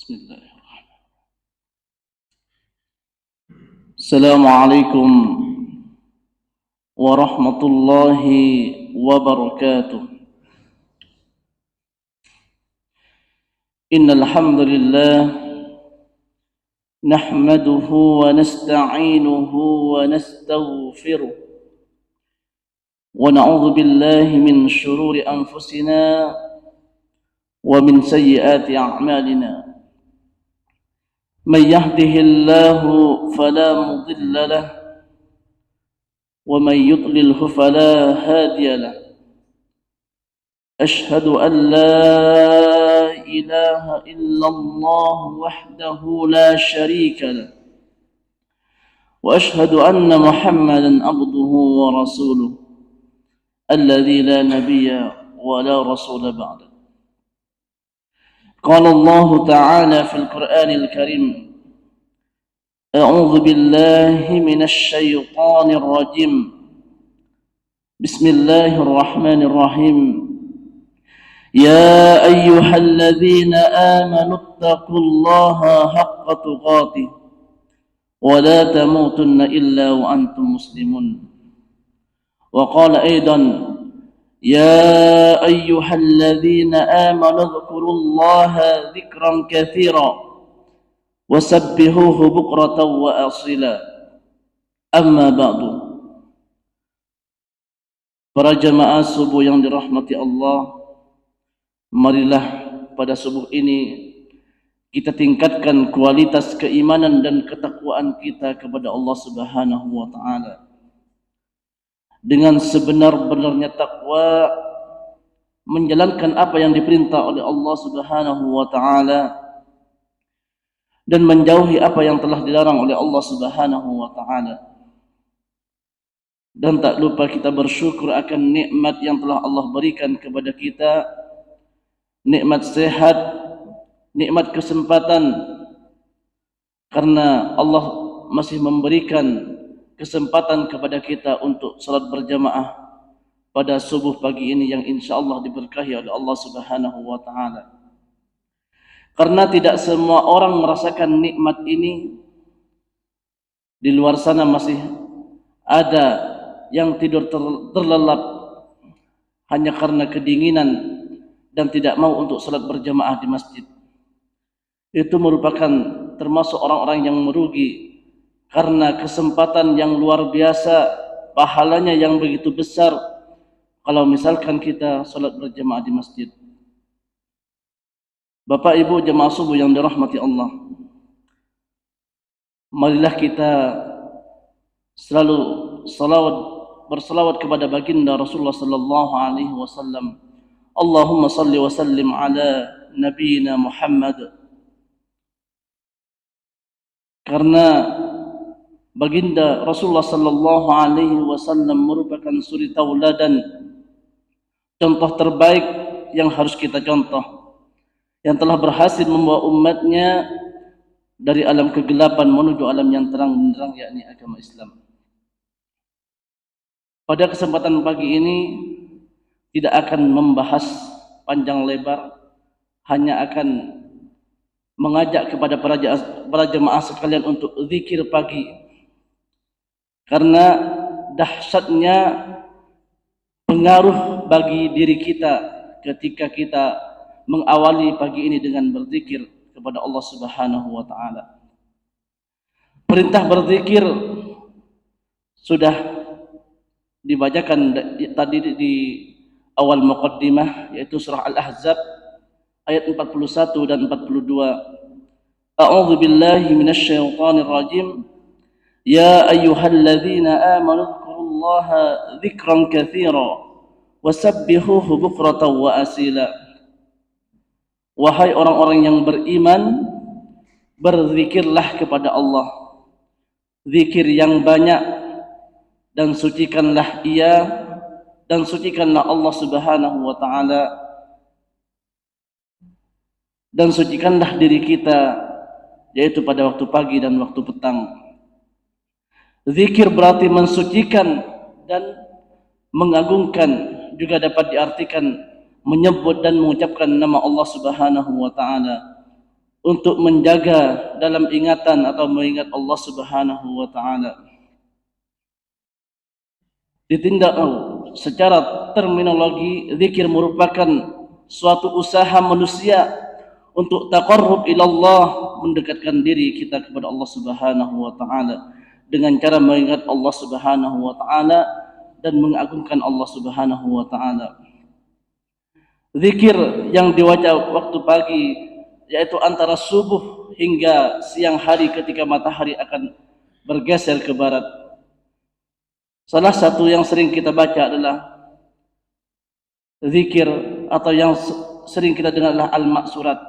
Bismillahirrahmanirrahim. Assalamualaikum warahmatullahi wabarakatuh. Innal hamdalillah nahmaduhu wa nasta'inuhu wa nastaghfiruh wa na'udzu billahi min shururi anfusina wa min sayyiati a'malina. من يهده الله فلا مضل له ومن يضلله فلا هادي له. أشهد أن لا إله إلا الله وحده لا شريك له وأشهد أن محمدا عبده ورسوله الذي لا نبي ولا رسول بعده. قال الله تعالى في القرآن الكريم: أعوذ بالله من الشيطان الرجيم. بسم الله الرحمن الرحيم. يا أيها الذين آمنوا اتقوا الله حق تقاته ولا تموتن إلا وأنتم مسلمون. وقال أيضا: يا أيها الذين آمنوا اذكروا الله ذكرا كثيرا وسبحوه بكرة وأصيلا. أما بعد. Para jamaah subuh yang dirahmati Allah, marilah pada subuh ini kita tingkatkan kualitas keimanan dan ketakwaan kita kepada Allah Subhanahu wa taala. Dengan sebenar-benarnya takwa, menjalankan apa yang diperintah oleh Allah Subhanahu wa taala dan menjauhi apa yang telah dilarang oleh Allah Subhanahu wa taala. Dan tak lupa kita bersyukur akan nikmat yang telah Allah berikan kepada kita, nikmat sehat, nikmat kesempatan, karena Allah masih memberikan kesempatan kepada kita untuk salat berjamaah pada subuh pagi ini yang insyaallah diberkahi oleh Allah Subhanahu wa taala. Karena tidak semua orang merasakan nikmat ini. Di luar sana masih ada yang tidur terlelap hanya karena kedinginan dan tidak mau untuk salat berjamaah di masjid. Itu merupakan termasuk orang-orang yang merugi, karena kesempatan yang luar biasa, pahalanya yang begitu besar kalau misalkan kita salat berjamaah di masjid. Bapak Ibu jemaah subuh yang dirahmati Allah, marilah kita selalu bersalawat kepada baginda Rasulullah sallallahu alaihi wasallam. Allahumma salli wa sallim ala nabiyina Muhammad. Karena baginda Rasulullah sallallahu alaihi wasallam merupakan suri tauladan, contoh terbaik yang harus kita contoh, yang telah berhasil membawa umatnya dari alam kegelapan menuju alam yang terang benderang, yakni agama Islam. Pada kesempatan pagi ini tidak akan membahas panjang lebar, hanya akan mengajak kepada para jemaah sekalian untuk zikir pagi, karena dahsyatnya pengaruh bagi diri kita ketika kita mengawali pagi ini dengan berzikir kepada Allah Subhanahu wa taala. Perintah berzikir sudah dibacakan tadi di awal muqaddimah, yaitu surah Al-Ahzab ayat 41 dan 42. A'udzu billahi minasyaitonir rajim. Ya ayyuhalladzina amanu dzkurullaha dzikran katsira wasabbihuhu bukratan wa asila. Wahai orang-orang yang beriman, berzikirlah kepada Allah, zikir yang banyak, dan sucikanlah ia, dan sucikanlah Allah Subhanahu wa taala, dan sucikanlah diri kita, yaitu pada waktu pagi dan waktu petang. Zikir berarti mensucikan dan mengagungkan, juga dapat diartikan menyebut dan mengucapkan nama Allah Subhanahu wa taala. untuk menjaga dalam ingatan atau mengingat Allah Subhanahu wa taala. Ditindak secara terminologi, zikir merupakan suatu usaha manusia untuk taqarrub ila Allah, mendekatkan diri kita kepada Allah Subhanahu wa taala dengan cara mengingat Allah Subhanahu wa taala dan mengagungkan Allah Subhanahu wa taala. Zikir yang diwaca waktu pagi, yaitu antara subuh hingga siang hari ketika matahari akan bergeser ke barat. Salah satu yang sering kita baca adalah zikir, atau yang sering kita dengar adalah al-maksurat.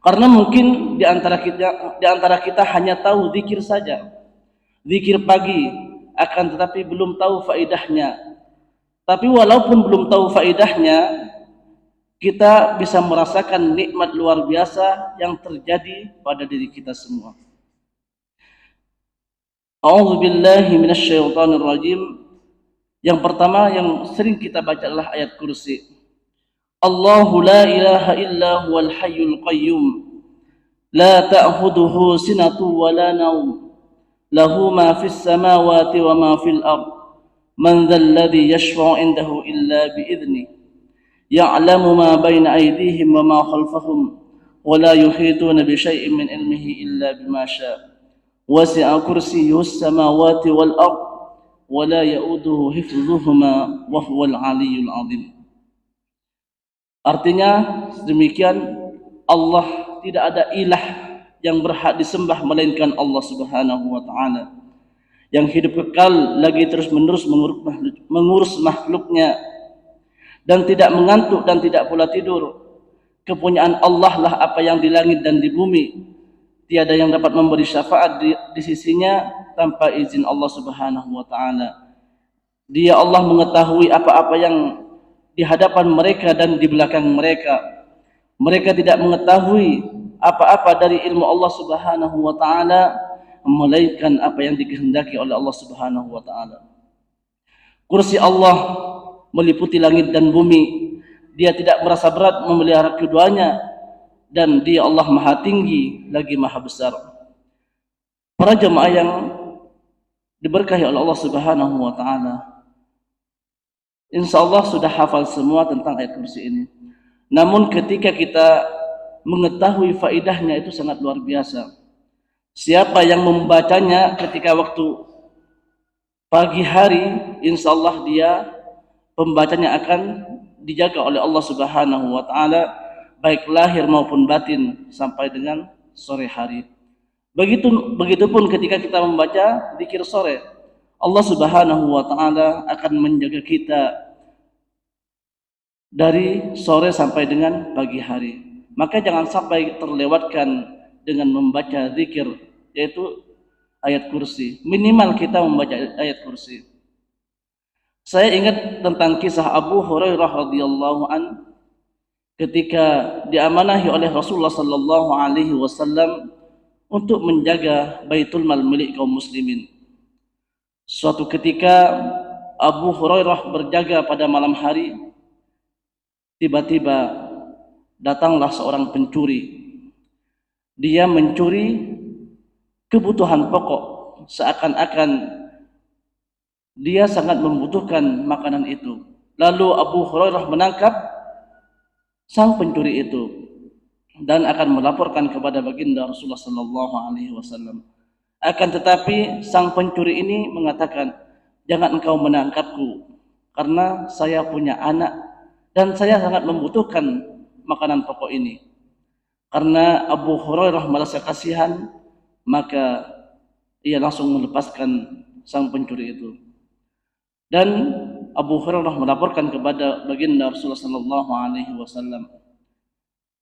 Karena mungkin di antara kita hanya tahu zikir saja, zikir pagi, akan tetapi belum tahu faedahnya. Tapi walaupun belum tahu faedahnya, kita bisa merasakan nikmat luar biasa yang terjadi pada diri kita semua. A'udzubillahi minasyaitonir rajim. Yang pertama yang sering kita baca adalah ayat kursi. Allahu la ilaha illa huwal hayyul qayyum, la ta'khudhuhu sinatun wa la nawm, lahu ma fis samawati wa ma fil ard, man dhal ladzi yashfa'u 'indahu illa bi idzni, ya'lamu ma baina aydihim wa ma khalfahum, wa la yuhituna bi syai'in min ilmihi illa bima syaa', wasi'a kursiyyuhus samawati wal ard, wa la ya'uduhu hifdzuhuma wa huwal 'aliyyul 'azim. Artinya demikian, Allah tidak ada ilah yang berhak disembah melainkan Allah Subhanahu wa taala, yang hidup kekal lagi terus-menerus mengurus makhluknya dan tidak mengantuk dan tidak pula tidur. Kepunyaan Allah lah apa yang di langit dan di bumi. Tiada yang dapat memberi syafaat di sisinya tanpa izin Allah Subhanahu wa taala. Dia Allah mengetahui apa-apa yang di hadapan mereka dan di belakang mereka. Mereka tidak mengetahui apa-apa dari ilmu Allah Subhanahu wa taala melainkan apa yang dikehendaki oleh Allah Subhanahu wa taala. Kursi Allah meliputi langit dan bumi. Dia tidak merasa berat memelihara keduanya, dan Dia Allah Maha Tinggi lagi Maha Besar. Para jemaah yang diberkahi oleh Allah Subhanahu wa taala, insyaallah sudah hafal semua tentang ayat kursi ini. Namun ketika kita mengetahui faedahnya itu sangat luar biasa. Siapa yang membacanya ketika waktu pagi hari, insyaallah dia pembacanya akan dijaga oleh Allah Subhanahu wa taala, baik lahir maupun batin, sampai dengan sore hari. Begitupun ketika kita membaca zikir sore, Allah Subhanahu wa taala akan menjaga kita dari sore sampai dengan pagi hari. Maka jangan sampai terlewatkan dengan membaca zikir, yaitu ayat kursi. Minimal kita membaca ayat kursi. Saya ingat tentang kisah Abu Hurairah radhiyallahu an ketika diamanahi oleh Rasulullah sallallahu alaihi wasallam untuk menjaga Baitul Mal milik kaum muslimin. Suatu ketika Abu Hurairah berjaga pada malam hari, tiba-tiba datanglah seorang pencuri. Dia mencuri kebutuhan pokok, seakan-akan dia sangat membutuhkan makanan itu. Lalu Abu Hurairah menangkap sang pencuri itu dan akan melaporkan kepada baginda Rasulullah sallallahu alaihi wasallam. Akan tetapi sang pencuri ini mengatakan, "Jangan engkau menangkapku, karena saya punya anak dan saya sangat membutuhkan makanan pokok ini." Karena Abu Hurairah merasa kasihan, maka ia langsung melepaskan sang pencuri itu. Dan Abu Hurairah melaporkan kepada baginda Rasulullah sallallahu alaihi wasallam,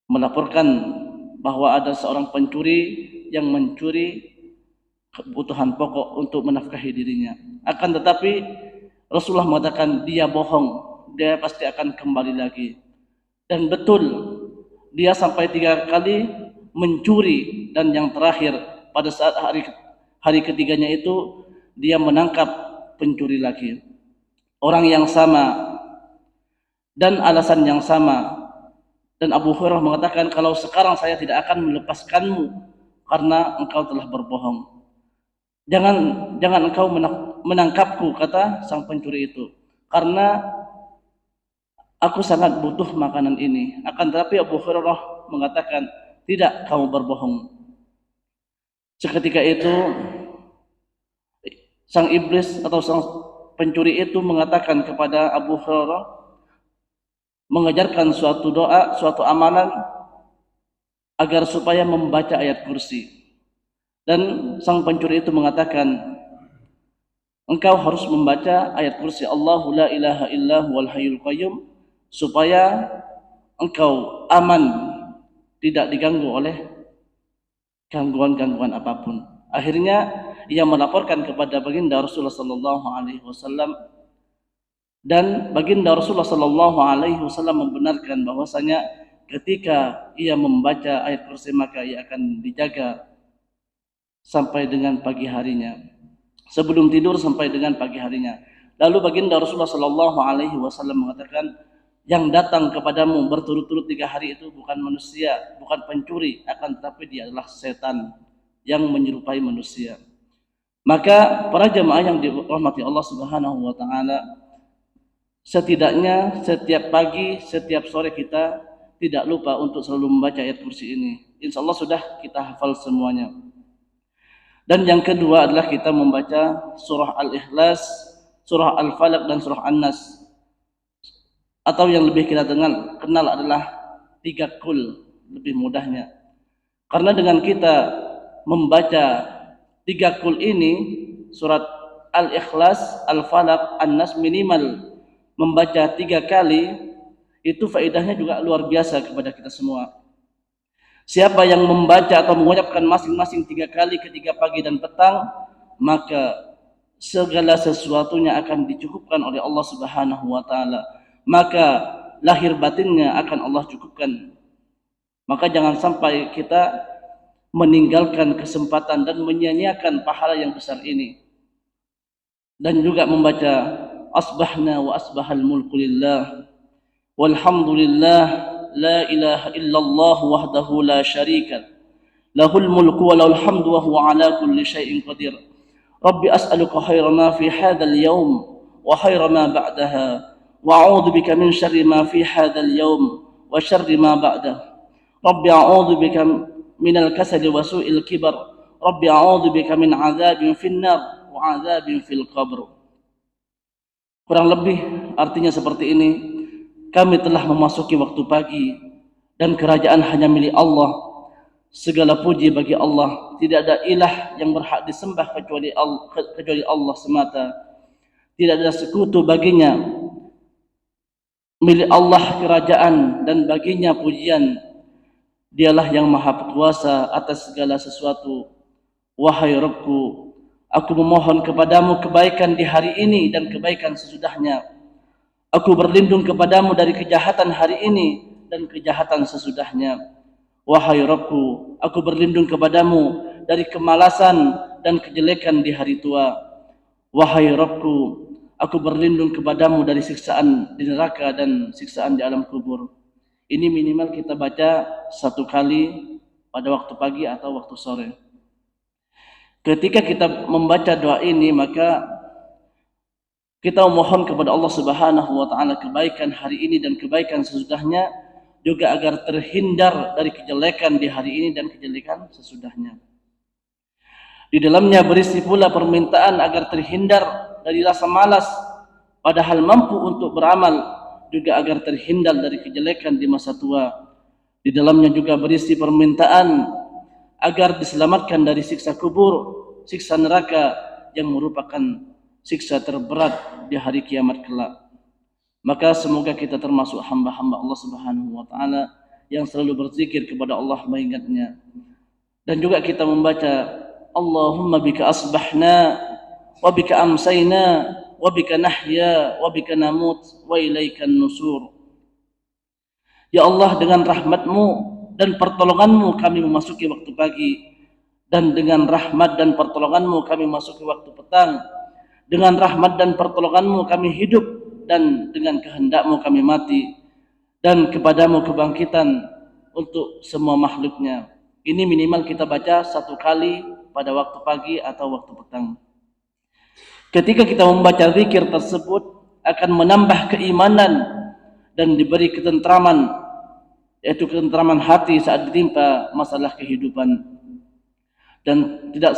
melaporkan bahwa ada seorang pencuri yang mencuri kebutuhan pokok untuk menafkahi dirinya. Akan tetapi Rasulullah mengatakan dia bohong, dia pasti akan kembali lagi. Dan betul, dia sampai 3 kali mencuri, dan yang terakhir pada saat hari ketiganya itu dia menangkap pencuri lagi. Orang yang sama dan alasan yang sama, Dan Abu Hurairah mengatakan, kalau sekarang saya tidak akan melepaskanmu karena engkau telah berbohong. Jangan engkau menangkapku, kata sang pencuri itu, karena aku sangat butuh makanan ini. Akan tetapi Abu Hurairah mengatakan, tidak, kamu berbohong. Seketika itu sang iblis atau sang pencuri itu mengatakan kepada Abu Hurairah, mengajarkan suatu doa, suatu amalan agar supaya membaca ayat kursi. Dan sang pencuri itu mengatakan, engkau harus membaca ayat kursi Allahu la ilaha illa huwal hayyul qayyum supaya engkau aman, tidak diganggu oleh gangguan-gangguan apapun. Akhirnya ia melaporkan kepada baginda Rasulullah sallallahu alaihi wasallam, dan baginda Rasulullah sallallahu alaihi wasallam membenarkan bahwasanya ketika ia membaca ayat kursi maka ia akan dijaga sampai dengan pagi harinya, sebelum tidur sampai dengan pagi harinya. Lalu baginda Rasulullah sallallahu alaihi wasallam mengatakan, yang datang kepadamu berturut-turut 3 hari itu bukan manusia, bukan pencuri, akan tetapi dia adalah setan yang menyerupai manusia. Maka para jemaah yang dirahmati Allah Subhanahu wa taala, setidaknya setiap pagi, setiap sore kita tidak lupa untuk selalu membaca ayat kursi ini. Insya Allah sudah kita hafal semuanya. Dan yang kedua adalah kita membaca surah Al-Ikhlas, surah Al-Falaq, dan surah An-Nas. Atau yang lebih kita kenal adalah 3 kul, lebih mudahnya. Karena dengan kita membaca 3 kul ini, surat Al-Ikhlas, Al-Falaq, An-Nas, minimal membaca 3 kali, itu faedahnya juga luar biasa kepada kita semua. Siapa yang membaca atau mengucapkan masing-masing 3 kali ketika pagi dan petang, maka segala sesuatunya akan dicukupkan oleh Allah Subhanahu wa taala. Maka lahir batinnya akan Allah cukupkan. Maka jangan sampai kita meninggalkan kesempatan dan menyia-nyiakan pahala yang besar ini. Dan juga membaca asbahna wa asbahal mulku lillah walhamdulillah la ilaha illallah wahdahu la syarika lahul mulku wa lahul hamdu wa huwa ala kulli syai'in qadir. Rabbi as'aluka khaira ma fi hadzal yawm wa khaira ma ba'daha wa a'udzu bika min syarri ma fi hadzal yawm wa syarri ma ba'dahu. Rabbi a'udzu bika minal kasali wa su'il kibar. Rabbi a'udzu bika min 'adzabin finnar wa 'adzabin fil qabr. Kurang lebih artinya seperti ini. Kami telah memasuki waktu pagi dan kerajaan hanya milik Allah. Segala puji bagi Allah. Tidak ada ilah yang berhak disembah kecuali Allah semata. Tidak ada sekutu baginya. Milik Allah kerajaan dan baginya pujian. Dialah yang maha kuasa atas segala sesuatu. Wahai Rabbku, aku memohon kepadamu kebaikan di hari ini dan kebaikan sesudahnya. Aku berlindung kepadamu dari kejahatan hari ini dan kejahatan sesudahnya. Wahai Rabbku, aku berlindung kepadamu dari kemalasan dan kejelekan di hari tua. Wahai Rabbku, aku berlindung kepadamu dari siksaan di neraka dan siksaan di alam kubur. Ini minimal kita baca 1 kali pada waktu pagi atau waktu sore. Ketika kita membaca doa ini, maka kita memohon kepada Allah Subhanahu wa taala kebaikan hari ini dan kebaikan sesudahnya, juga agar terhindar dari kejelekan di hari ini dan kejelekan sesudahnya. Di dalamnya berisi pula permintaan agar terhindar dari rasa malas padahal mampu untuk beramal, juga agar terhindar dari kejelekan di masa tua. Di dalamnya juga berisi permintaan agar diselamatkan dari siksa kubur, siksa neraka yang merupakan siksa terberat di hari kiamat kelak. Maka semoga kita termasuk hamba-hamba Allah Subhanahu wa taala yang selalu berzikir kepada Allah, mengingatnya. Dan juga kita membaca Allahumma bika asbahna wa bika amsayna wa bika nahya wa bika namut wa ilaikan nusur. Ya Allah, dengan rahmat-Mu dan pertolongan-Mu kami memasuki waktu pagi, dan dengan rahmat dan pertolongan-Mu kami memasuki waktu petang. Dengan rahmat dan pertolongan-Mu kami hidup, dan dengan kehendak-Mu kami mati. dan kepadamu kebangkitan untuk semua makhluknya. Ini minimal kita baca 1 kali pada waktu pagi atau waktu petang. Ketika kita membaca zikir tersebut akan menambah keimanan dan diberi ketentraman, yaitu ketentraman hati saat ditimpa masalah kehidupan. Dan tidak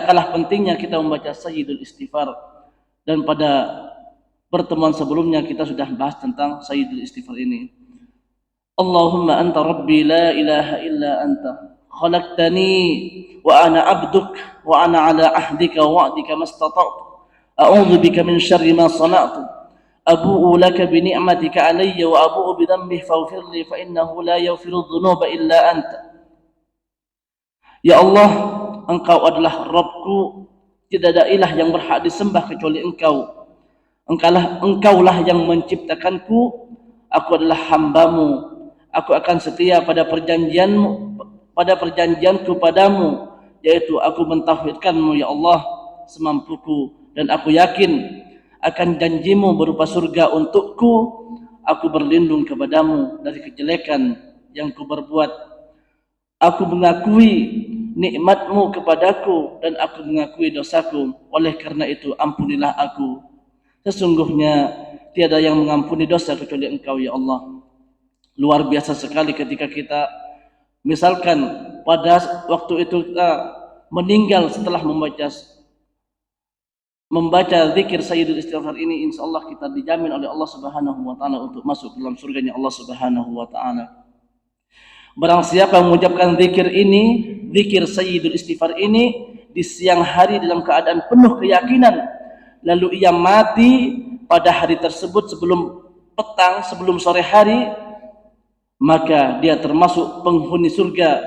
kalah pentingnya kita membaca Sayyidul Istighfar. Dan pada pertemuan sebelumnya kita sudah bahas tentang Sayyidul Istighfar ini. Allahumma anta rabbi la ilaha illa anta khalaqtani wa ana abduk wa ana ala ahdika wa wa'dika mastata'tu a'udzu bika min syarri ma sana'tu abu'u laka bi ni'matika alayya wa abu'u bi dhanbi faghfir li fa innahu la yaghfiru dhunuba illa anta. Ya Allah, Engkau adalah Rabbku, tidak ada ilah yang berhak disembah kecuali Engkau. Engkaulah yang menciptakanku, aku adalah hambamu. Aku akan setia pada perjanjianku padamu, yaitu aku mentauhidkanmu ya Allah semampuku, dan aku yakin akan janjimu berupa surga untukku. Aku berlindung kepadamu dari kejelekan yang ku berbuat. Aku mengakui nikmatmu kepadaku dan aku mengakui dosaku. Oleh karena itu ampunilah aku. Sesungguhnya tiada yang mengampuni dosa kecuali Engkau ya Allah. Luar biasa sekali ketika kita misalkan pada waktu itu kita meninggal setelah membaca zikir Sayyidul Istighfar ini, insyaallah kita dijamin oleh Allah Subhanahu wa taala untuk masuk dalam surganya Allah Subhanahu wa taala. Barang siapa mengucapkan zikir ini, zikir Sayyidul Istighfar ini di siang hari dalam keadaan penuh keyakinan, lalu ia mati pada hari tersebut sebelum petang, sebelum sore hari, maka dia termasuk penghuni surga.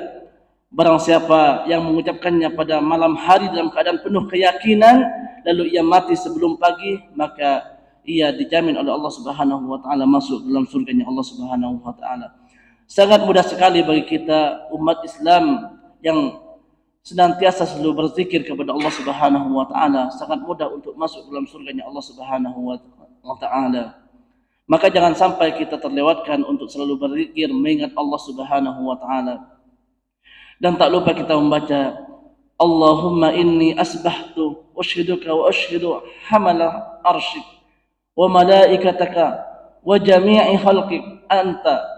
Barang siapa yang mengucapkannya pada malam hari dalam keadaan penuh keyakinan, lalu ia mati sebelum pagi, maka ia dijamin oleh Allah Subhanahu wa taala masuk dalam surganya Allah Subhanahu wa taala. Sangat mudah sekali bagi kita umat Islam yang senantiasa selalu berzikir kepada Allah Subhanahu wa taala, sangat mudah untuk masuk dalam surganya Allah Subhanahu wa taala. Maka jangan sampai kita terlewatkan untuk selalu berzikir mengingat Allah Subhanahu wa taala. Dan tak lupa kita membaca Allahumma inni asbahtu ushiduka wa ushidu hamala arsyik wa malaikataka wa jami'i khalqik anta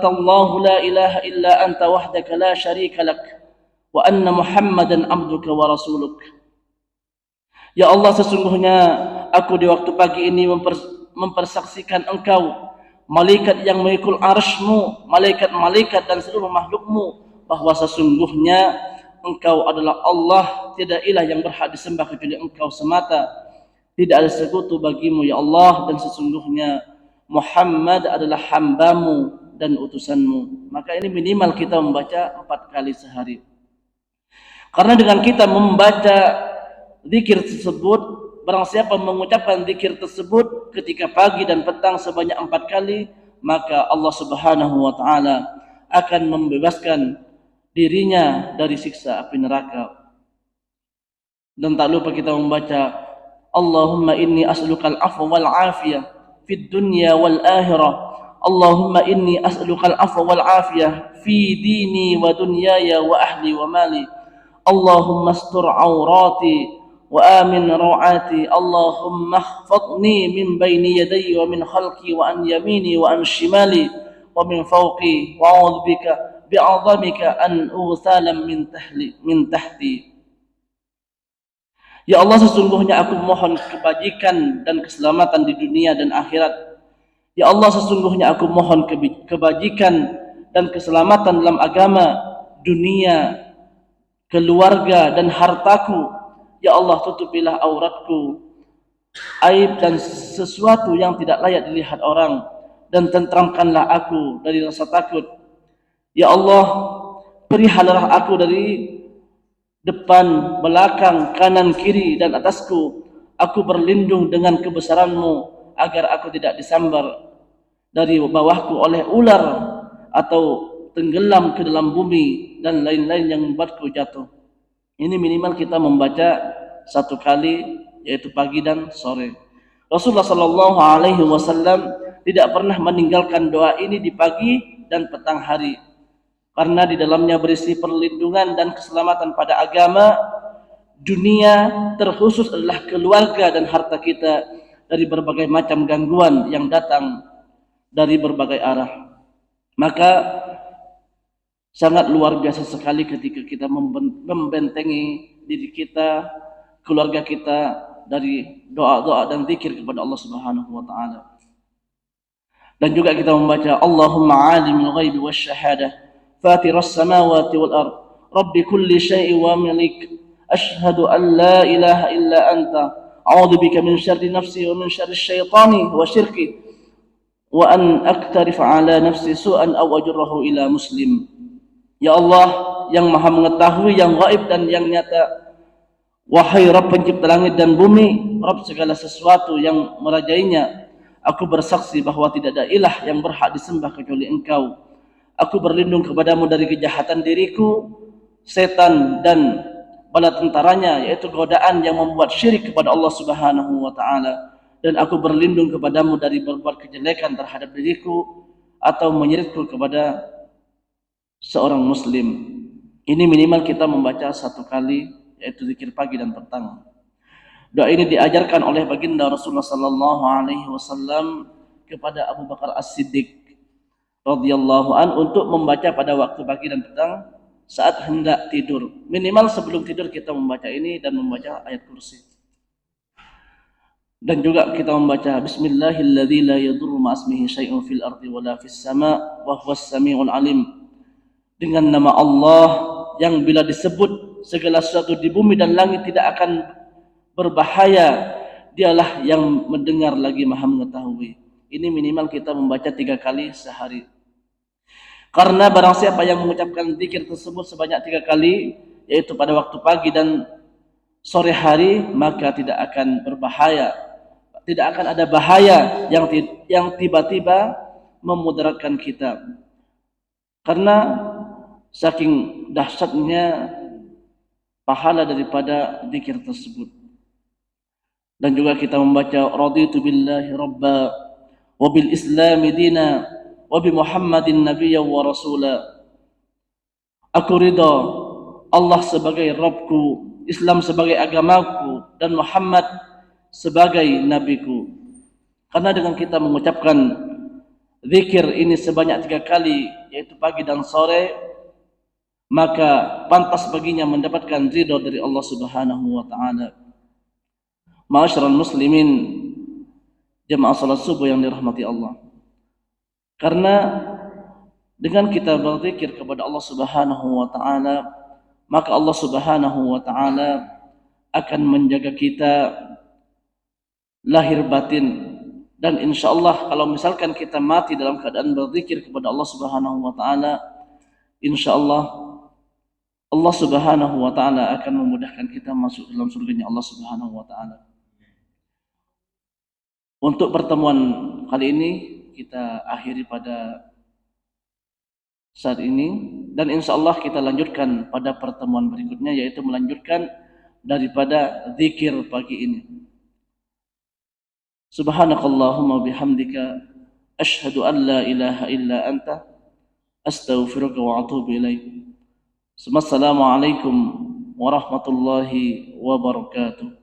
Allahu la ilaha illa anta wahdaka la syarika lak wa anna Muhammadan abduka wa rasuluk. Ya Allah, sesungguhnya aku di waktu pagi ini mempersaksikan Engkau, malaikat yang mengikul arsy-Mu, malaikat-malaikat dan seluruh makhluk-Mu, bahwa sesungguhnya Engkau adalah Allah, tidak ilah yang berhak disembah kecuali Engkau semata, tidak ada sekutu bagimu ya Allah, dan sesungguhnya Muhammad adalah hambamu dan utusanmu. Maka ini minimal kita membaca 4 kali sehari. Karena dengan kita membaca zikir tersebut, barang siapa mengucapkan zikir tersebut ketika pagi dan petang sebanyak 4 kali, maka Allah Subhanahu wa taala akan membebaskan dirinya dari siksa api neraka. Dan tak lupa kita membaca Allahumma inni as'alukal afwa wal afiyah fid dunya wal akhirah. Allahumma inni as'alukal afwa wal afiyah fi dini wa dunyaya wa ahli wa mali. Allahumma astur awrati wa amin rawati. Allahumma ihfazni min bayni yadayya wa min khalqi wa an yamini wa an shimali wa min fawqi wa a'udzu bika bi'azamika an ughsala min tahti. Ya Allah, sesungguhnya aku mohon kebajikan dan keselamatan di dunia dan akhirat. Ya Allah, sesungguhnya aku mohon kebajikan dan keselamatan dalam agama, dunia, keluarga dan hartaku. Ya Allah, tutupilah auratku, aib dan sesuatu yang tidak layak dilihat orang, dan tentramkanlah aku dari rasa takut. Ya Allah, peliharalah aku dari depan, belakang, kanan, kiri dan atasku. Aku berlindung dengan kebesaran-Mu agar aku tidak disambar dari bawahku oleh ular atau tenggelam ke dalam bumi dan lain-lain yang membuatku jatuh. Ini minimal kita membaca 1 kali, yaitu pagi dan sore. Rasulullah sallallahu alaihi wasallam tidak pernah meninggalkan doa ini di pagi dan petang hari, karena di dalamnya berisi perlindungan dan keselamatan pada agama, dunia, terkhusus adalah keluarga dan harta kita dari berbagai macam gangguan yang datang dari berbagai arah. Maka sangat luar biasa sekali ketika kita membentengi diri kita, keluarga kita dari doa-doa dan zikir kepada Allah Subhanahu wa taala. Dan juga kita membaca Allahumma alimul ghaibi wasyahadah fatiras samawati wal ard rabbi kulli syai'in wa malik ashhadu an la ilaha illa anta a'udzu bika min syarri nafsi wa min syarri syaitani wa syirki wa an aktarif ala nafsi su'an aw ajrahu ila muslim. Ya Allah yang maha mengetahui yang gaib dan yang nyata, wahai Rabb pencipta langit dan bumi, Rabb segala sesuatu yang merajainya, aku bersaksi bahwa tidak ada ilah yang berhak disembah kecuali Engkau. Aku berlindung kepadamu dari kejahatan diriku, setan dan bala tentaranya, yaitu godaan yang membuat syirik kepada Allah Subhanahu wa taala. Dan aku berlindung kepadamu dari berbuat kejelekan terhadap diriku atau menyeritku kepada seorang muslim. Ini minimal kita membaca satu kali, yaitu zikir pagi dan petang. Doa ini diajarkan oleh baginda Rasulullah sallallahu alaihi wasallam kepada Abu Bakar As-Siddiq radhiyallahu an untuk membaca pada waktu pagi dan petang saat hendak tidur. Minimal sebelum tidur kita membaca ini dan membaca ayat kursi. Dan juga kita membaca Bismillahilladzi la yadurru ma'asmihi syai'un fil ardi wala fis sama' wa huwas samiul alim. Dengan nama Allah yang bila disebut segala sesuatu di bumi dan langit tidak akan berbahaya, dialah yang mendengar lagi maha mengetahui. Ini minimal kita membaca 3 kali sehari. Karena barang siapa yang mengucapkan zikir tersebut sebanyak 3 kali, yaitu pada waktu pagi dan sore hari, maka tidak akan berbahaya, tidak akan ada bahaya yang tiba-tiba memudaratkan kita. Karena saking dahsyatnya pahala daripada zikir tersebut. Dan juga kita membaca raditu billahi rabba wa bil islami dina wa bi muhammadin nabiyya wa rasula. Aku ridha Allah sebagai Rabbku, Islam sebagai agamaku, dan Muhammad sebagai nabiku. Karena dengan kita mengucapkan zikir ini sebanyak 3 kali, yaitu pagi dan sore, maka pantas baginya mendapatkan ridha dari Allah Subhanahu wa taala. Ma'asyiral muslimin, jemaah salat subuh yang dirahmati Allah. Karena dengan kita berzikir kepada Allah Subhanahu wa taala, maka Allah Subhanahu wa taala akan menjaga kita lahir batin. Dan insyaallah kalau misalkan kita mati dalam keadaan berzikir kepada Allah Subhanahu wa taala, insyaallah Allah Subhanahu wa taala akan memudahkan kita masuk dalam surganya Allah Subhanahu wa taala. Untuk pertemuan kali ini kita akhiri pada saat ini, dan insyaallah kita lanjutkan pada pertemuan berikutnya, yaitu melanjutkan daripada zikir pagi ini. Subhanakallahumma bihamdika asyhadu an la ilaha illa anta astaghfiruka wa atubu ilaik. Assalamualaikum warahmatullahi wabarakatuh.